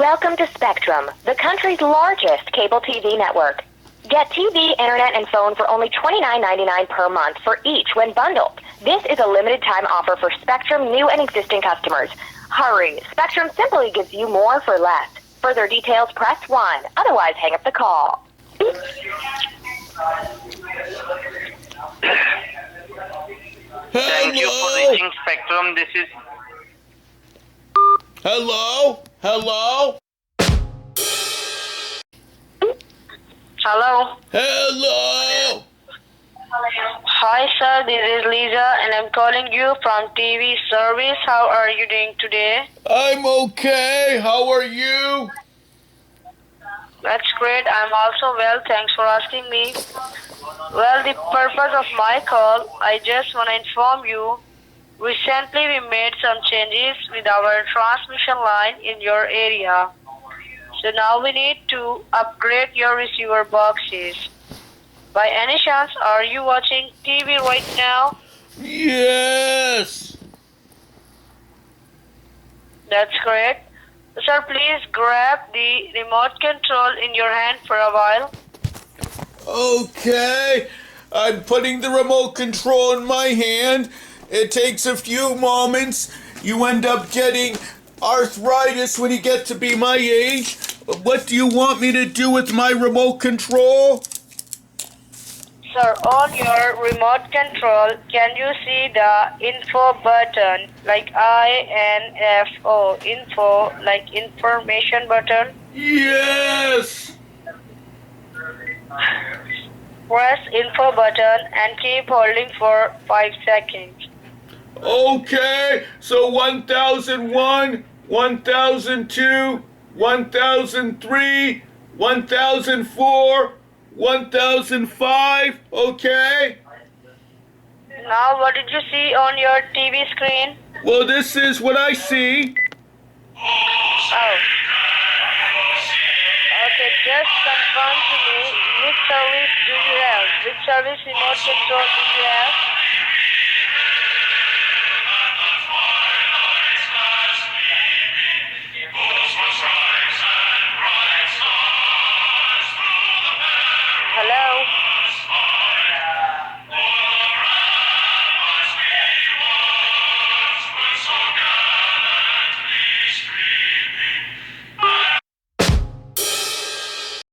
Welcome to Spectrum, the country's largest cable TV network. Get TV, internet, and phone for only $29.99 per month for each when bundled. This is a limited time offer for Spectrum new and existing customers. Hurry, Spectrum simply gives you more for less. Further details, press 1. Otherwise, hang up the call. Thank you for reaching Spectrum. This is... Hello? Hello? Hello. Hello? Hi, sir. This is Lisa, and I'm calling you from TV service. How are you doing today? I'm okay. How are you? That's great. I'm also well. Thanks for asking me. Well, the purpose of my call, I just want to inform you, recently we made some changes with our transmission line in your area. So now we need to upgrade your receiver boxes. By any chance, are you watching TV right now? Yes. That's correct. Sir, please grab the remote control in your hand for a while. Okay. I'm putting the remote control in my hand. It takes a few moments. You end up getting arthritis when you get to be my age. What do you want me to do with my remote control? Sir, on your remote control, can you see the info button, like INFO, info, like information button? Yes. Press info button and keep holding for 5 seconds. Okay. So 1001, 1002, 1003, 1004, 1005. Okay. Now, what did you see on your TV screen? Well, this is what I see. Oh. Okay, just confirm to me which service do you have? Which service remote control do you have?